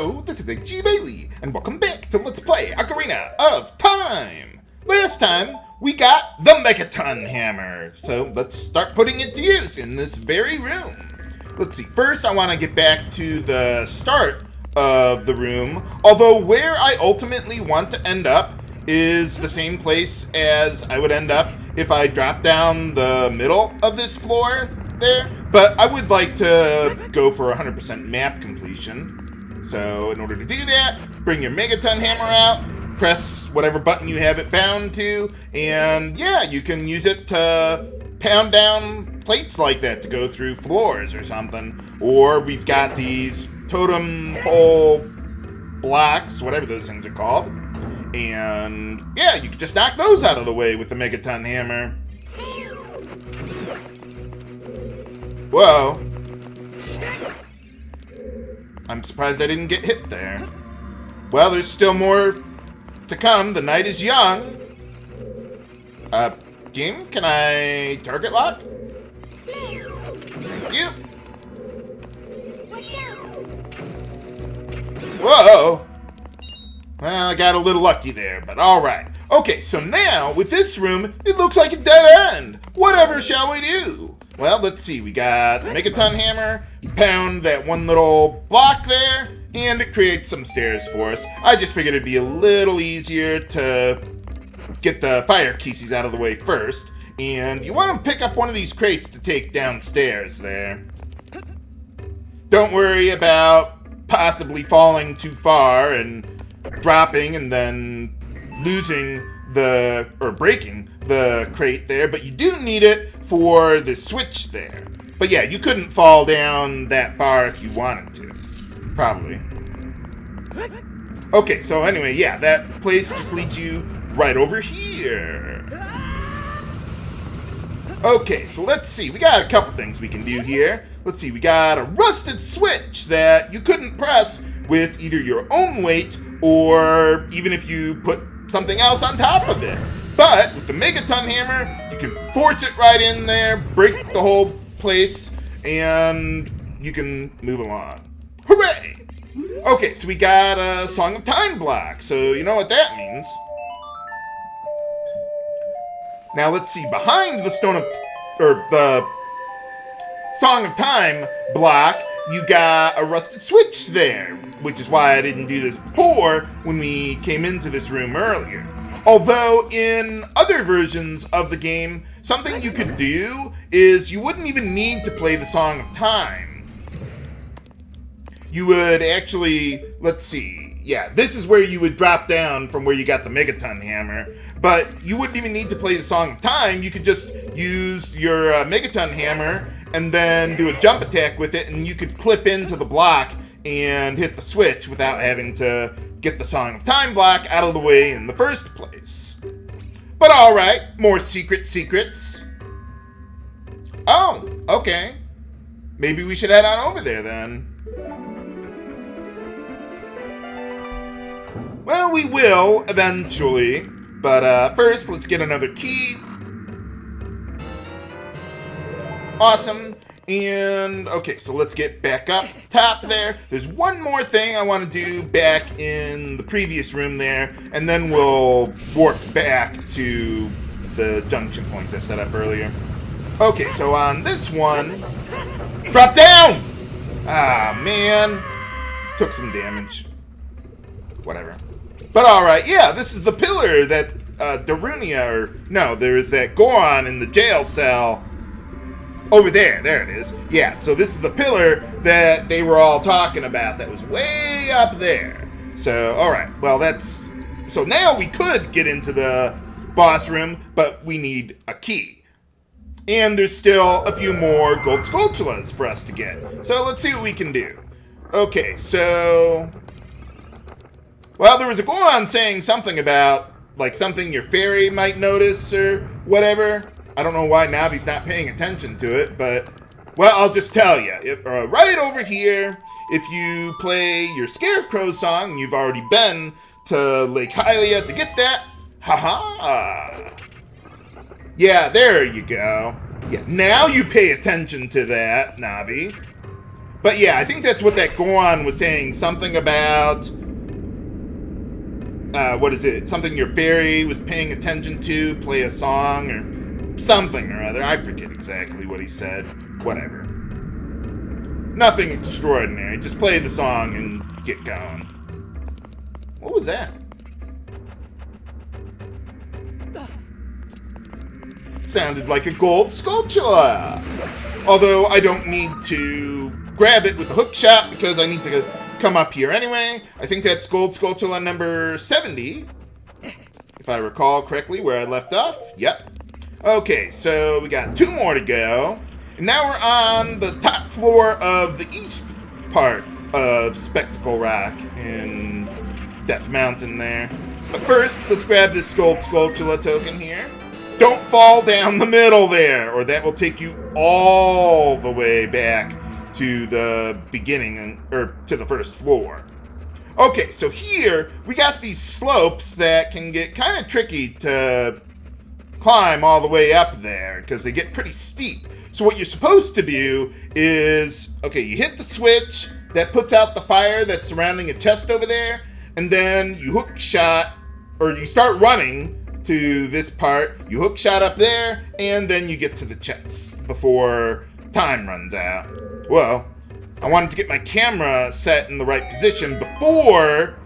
Hello, this is G. Bailey, and welcome back to Let's Play Ocarina of Time! Last time, we got the Megaton Hammer, so let's start putting it to use in this very room. Let's see, first I want to get back to the start of the room, although where I ultimately want to end up is the same place as I would end up if I dropped down the middle of this floor there, but I would like to go for 100% map completion. So in order to do that, bring your Megaton Hammer out, press whatever button you have it bound to, and yeah, you can use it to pound down plates like that to go through floors or something. Or we've got these totem pole blocks, whatever those things are called, and yeah, you can just knock those out of the way with the Megaton Hammer. Whoa. I'm surprised I didn't get hit there. Well, there's still more to come. The night is young. Game, can I target lock? Thank you. Whoa. Well, I got a little lucky there, but alright. Okay, so now, with this room, it looks like a dead end. Whatever shall we do? Well, let's see. We got the Megaton Hammer, pound that one little block there, and it creates some stairs for us. I just figured it'd be a little easier to get the fire kieses out of the way first. And you want to pick up one of these crates to take downstairs there. Don't worry about possibly falling too far and dropping and then losing or breaking the crate there, but you do need it for the switch there. But yeah, you couldn't fall down that far if you wanted to. Probably. Okay, so anyway, yeah, that place just leads you right over here. Okay, so let's see. We got a couple things we can do here. Let's see, we got a rusted switch that you couldn't press with either your own weight or even if you put something else on top of it. But with the Megaton Hammer, you can force it right in there, break the whole place, and you can move along. Hooray! Okay, so we got a Song of Time block, so you know what that means. Now let's see, behind the the Song of Time block, you got a rusted switch there, which is why I didn't do this before when we came into this room earlier. Although in other versions of the game, something you could do is you wouldn't even need to play the Song of Time. You would actually, let's see, yeah, this is where you would drop down from where you got the Megaton Hammer, but you wouldn't even need to play the Song of Time. You could just use your Megaton Hammer and then do a jump attack with it, and you could clip into the block and hit the switch without having to get the Song of Time block out of the way in the first place. But alright, more secrets. Oh, okay. Maybe we should head on over there then. Well, we will eventually, but first let's get another key. Awesome. And, okay, so let's get back up top there. There's one more thing I want to do back in the previous room there, and then we'll warp back to the junction point I set up earlier. Okay, so on this one, drop down! Ah, man. Took some damage. Whatever. But alright, yeah, this is the pillar that there is that Goron in the jail cell. Over there it is. Yeah, so this is the pillar that they were all talking about that was way up there. So, alright, well so now we could get into the boss room, but we need a key. And there's still a few more gold Skulltulas for us to get. So let's see what we can do. Okay, so, well, there was a Goron saying something about, like, something your fairy might notice or whatever. I don't know why Navi's not paying attention to it, but, well, I'll just tell you. Right over here, if you play your Scarecrow song, and you've already been to Lake Hylia to get that, haha. Yeah, there you go. Yeah, now you pay attention to that, Navi. But yeah, I think that's what that Goron was saying. Something about, what is it? Something your fairy was paying attention to, play a song, or something or other. I forget exactly what he said. Whatever. Nothing extraordinary. Just play the song and get going. What was that? Sounded like a gold Skulltula. Although I don't need to grab it with the hook shot because I need to come up here anyway. I think that's gold Skulltula number 70. If I recall correctly where I left off. Yep. Okay, so we got 2 more to go. And now we're on the top floor of the east part of Spectacle Rock in Death Mountain there. But first, let's grab this gold Skulltula token here. Don't fall down the middle there, or that will take you all the way back to the beginning, or to the first floor. Okay, so here we got these slopes that can get kind of tricky to climb all the way up there, because they get pretty steep. So what you're supposed to do is, okay, you hit the switch that puts out the fire that's surrounding a chest over there, and then you hook shot, or you start running to this part, you hook shot up there, and then you get to the chest before time runs out. Well, I wanted to get my camera set in the right position before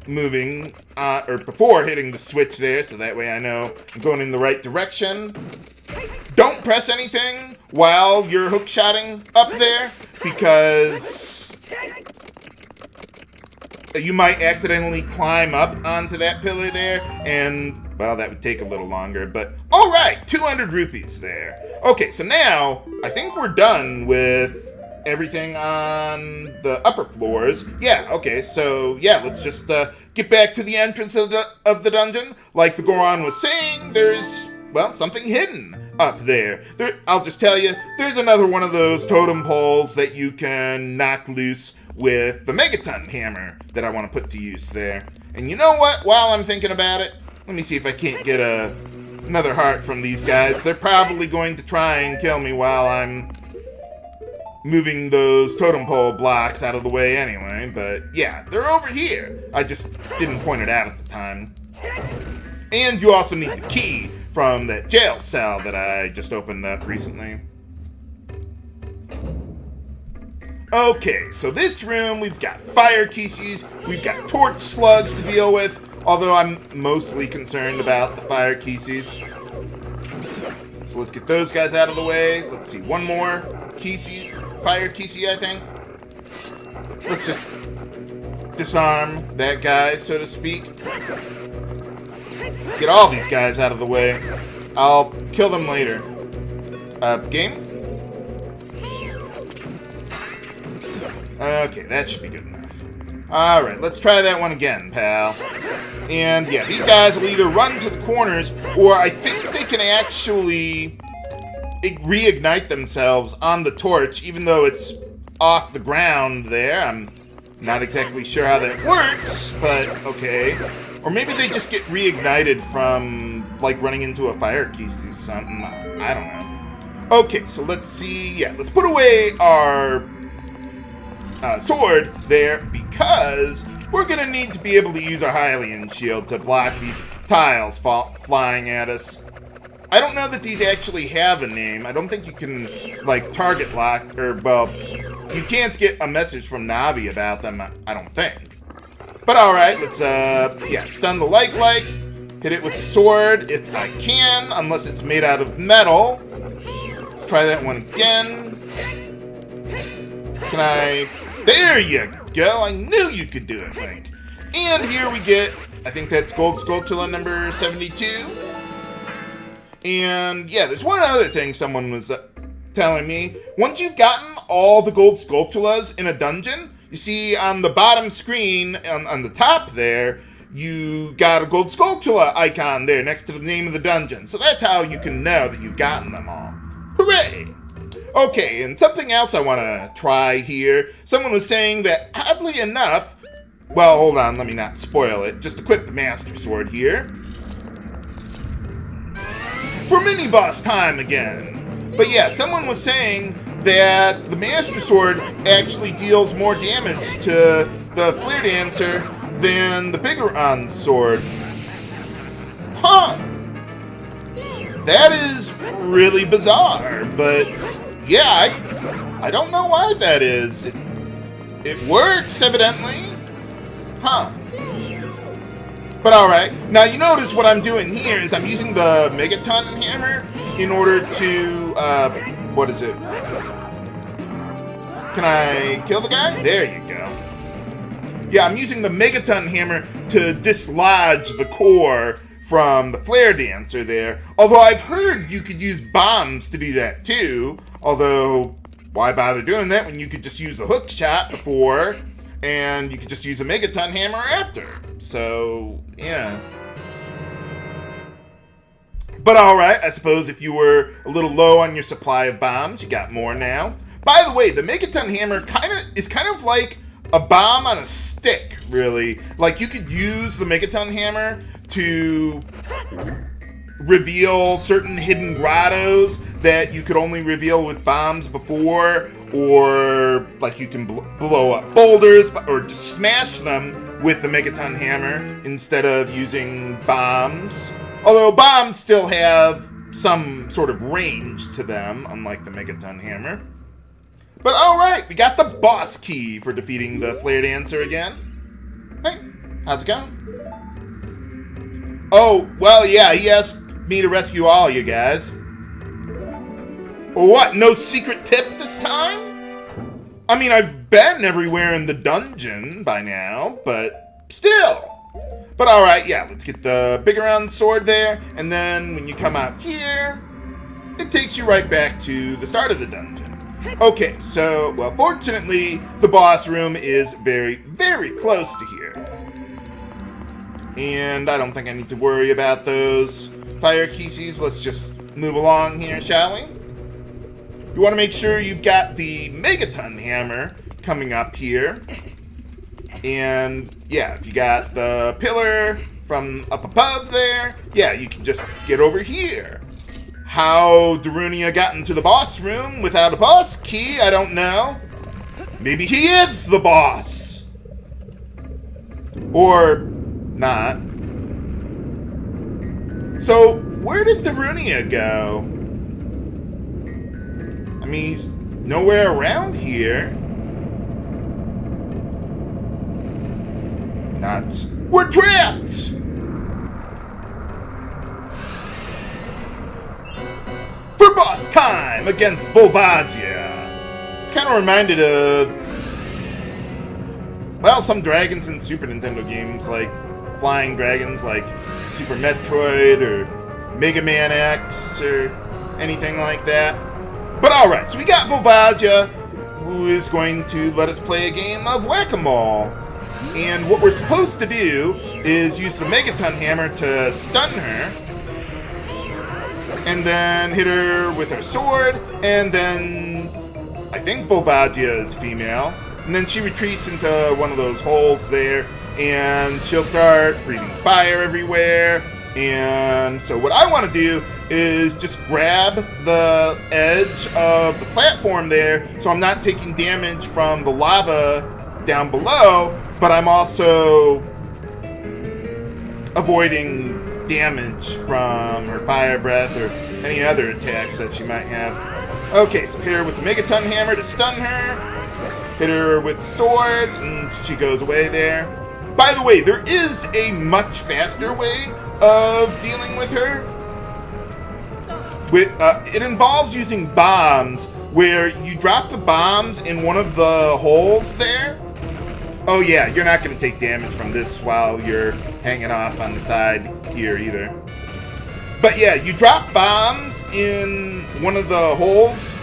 moving, or before hitting the switch there, so that way I know I'm going in the right direction. Don't press anything while you're hook shotting up there, because you might accidentally climb up onto that pillar there, and well, that would take a little longer, but alright, 200 rupees there. Okay, so now I think we're done with everything on the upper floors. Yeah, okay, so yeah, let's just get back to the entrance of the dungeon. Like the Goron was saying, there's, well, something hidden up there. I'll just tell you, there's another one of those totem poles that you can knock loose with the Megaton Hammer that I want to put to use there. And you know what? While I'm thinking about it, let me see if I can't get another heart from these guys. They're probably going to try and kill me while I'm moving those totem pole blocks out of the way anyway. But yeah, they're over here. I just didn't point it out at the time. And you also need the key from that jail cell that I just opened up recently. Okay, so this room, we've got fire keys, we've got torch slugs to deal with, although I'm mostly concerned about the fire keys. So let's get those guys out of the way. Let's see, one more fire key, I think. Let's just disarm that guy, so to speak. Get all these guys out of the way. I'll kill them later. Game? Okay, that should be good enough. Alright, let's try that one again, pal. And yeah, these guys will either run to the corners, or I think they can actually reignite themselves on the torch, even though it's off the ground there. I'm not exactly sure how that works, but okay. Or maybe they just get reignited from, like, running into a fire key or something. I don't know. Okay, so let's see. Yeah, let's put away our sword there, because we're going to need to be able to use our Hylian shield to block these tiles flying at us. I don't know that these actually have a name. I don't think you can, like, target lock, or, well, you can't get a message from Navi about them, I don't think. But alright, let's, yeah, stun the like, hit it with the sword if I can, unless it's made out of metal. Let's try that one again. Can I... There you go! I knew you could do it, Link. And here we get, I think that's gold Skulltula number 72. And yeah, there's one other thing someone was telling me. Once you've gotten all the gold Skulltulas in a dungeon, you see on the bottom screen, on the top there, you got a gold Skulltula icon there next to the name of the dungeon. So that's how you can know that you've gotten them all. Hooray! Okay, and something else I want to try here. Someone was saying that, oddly enough, well, hold on, let me not spoil it. Just equip the Master Sword here. For mini-boss time again. But yeah, someone was saying that the Master Sword actually deals more damage to the Flare Dancer than the Megaton Sword. Huh. That is really bizarre, but yeah, I don't know why that is. It works, evidently. Huh. But alright. Now, you notice what I'm doing here is I'm using the Megaton Hammer in order to, what is it? Can I kill the guy? There you go. Yeah, I'm using the Megaton Hammer to dislodge the core from the Flare Dancer there. Although I've heard you could use bombs to do that too. Although, why bother doing that when you could just use a hook shot before, and you could just use a Megaton Hammer after. So, yeah. But alright, I suppose if you were a little low on your supply of bombs, you got more now. By the way, the Megaton Hammer is kind of like a bomb on a stick, really. Like, you could use the Megaton Hammer to reveal certain hidden grottos that you could only reveal with bombs before, or like you can blow up boulders, or just smash them with the Megaton Hammer instead of using bombs. Although bombs still have some sort of range to them, unlike the Megaton Hammer. But alright, we got the boss key for defeating the Flare Dancer again. Hey, how's it going? Oh, well, yeah, he asked me to rescue all you guys. What, no secret tip this time? I mean, I've been everywhere in the dungeon by now, but still. But alright, yeah, let's get the big round sword there, and then when you come out here, it takes you right back to the start of the dungeon. Okay, so, well, fortunately, the boss room is very, very close to here. And I don't think I need to worry about those fire keysies. Let's just move along here, shall we? You want to make sure you've got the Megaton Hammer coming up here. And, yeah, if you got the pillar from up above there, yeah, you can just get over here. How Darunia got into the boss room without a boss key, I don't know. Maybe he is the boss. Or not. So, where did Darunia go? I mean, he's nowhere around here. Nuts. We're trapped! For boss time against Volvagia. Kind of reminded of, well, some dragons in Super Nintendo games, like flying dragons like Super Metroid or Mega Man X or anything like that. But alright, so we got Volvagia, who is going to let us play a game of Whack-A-Mole. And what we're supposed to do is use the Megaton Hammer to stun her, and then hit her with her sword, and then I think Volvagia is female, and then she retreats into one of those holes there, and she'll start breathing fire everywhere. And so what I want to do is just grab the edge of the platform there, so I'm not taking damage from the lava down below, but I'm also avoiding damage from her fire breath or any other attacks that she might have. Okay, so hit her with the Megaton Hammer to stun her. Hit her with the sword, and she goes away there. By the way, there is a much faster way of dealing with her. It involves using bombs, where you drop the bombs in one of the holes there. Oh yeah, you're not going to take damage from this while you're hanging off on the side here either. But yeah, you drop bombs in one of the holes,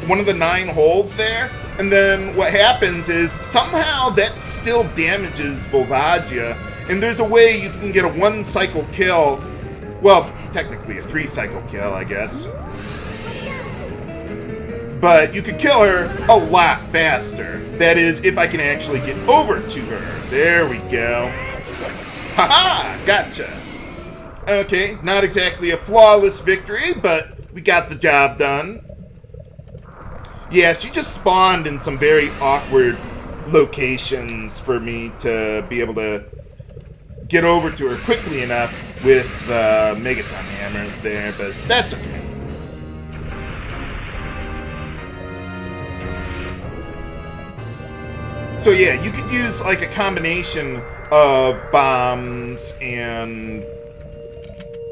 one of the 9 holes there, and then what happens is somehow that still damages Volvagia, and there's a way you can get a 1-cycle kill, well, technically a 3-cycle kill, I guess. But you could kill her a lot faster. That is, if I can actually get over to her. There we go. Haha! Gotcha! Okay, not exactly a flawless victory, but we got the job done. Yeah, she just spawned in some very awkward locations for me to be able to get over to her quickly enough with the Megaton Hammer there, but that's okay. So yeah, you could use like a combination of bombs and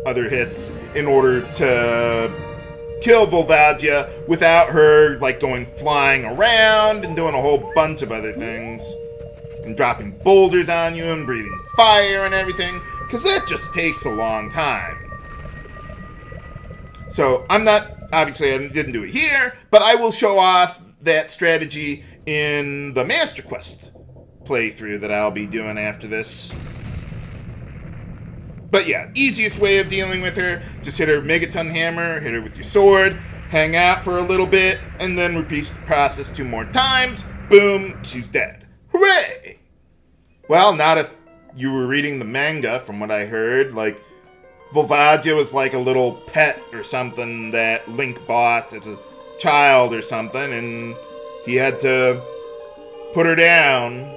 other hits in order to kill Volvagia without her like going flying around and doing a whole bunch of other things and dropping boulders on you and breathing fire and everything, because that just takes a long time. So I'm not, obviously I didn't do it here, but I will show off that strategy in the Master Quest playthrough that I'll be doing after this. But yeah, easiest way of dealing with her, just hit her Megaton Hammer, hit her with your sword, hang out for a little bit, and then repeat the process 2 more times. Boom, she's dead. Hooray! Well, not if you were reading the manga, from what I heard. Like, Volvagia was like a little pet or something that Link bought as a child or something, and he had to put her down,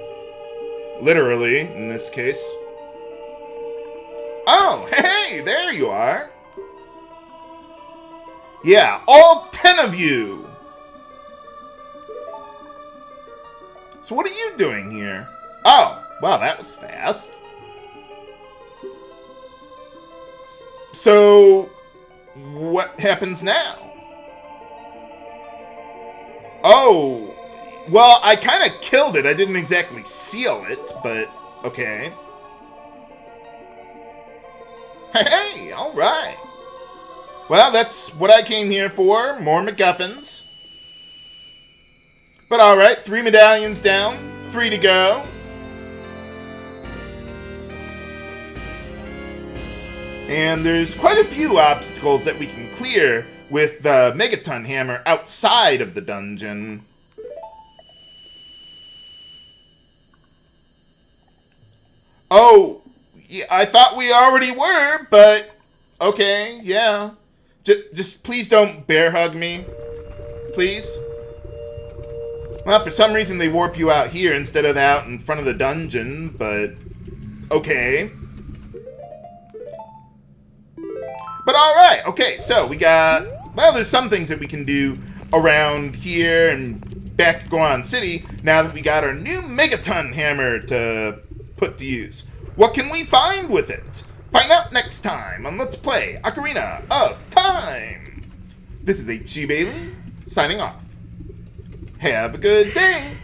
literally, in this case. Oh, hey, there you are. Yeah, all 10 of you. So what are you doing here? Oh, well, that was fast. So, what happens now? Oh, well, I kind of killed it. I didn't exactly seal it, but okay. Hey, all right. Well, that's what I came here for. More MacGuffins. But all right, 3 medallions down, 3 to go. And there's quite a few obstacles that we can clear with the Megaton Hammer outside of the dungeon. Oh, yeah, I thought we already were, but okay, yeah. Just please don't bear hug me, please. Well, for some reason they warp you out here instead of out in front of the dungeon, but okay. But alright, okay, so we got, well, there's some things that we can do around here and back to Goron City now that we got our new Megaton Hammer to put to use. What can we find with it? Find out next time on Let's Play Ocarina of Time. This is H.G. Bailey, signing off. Have a good day.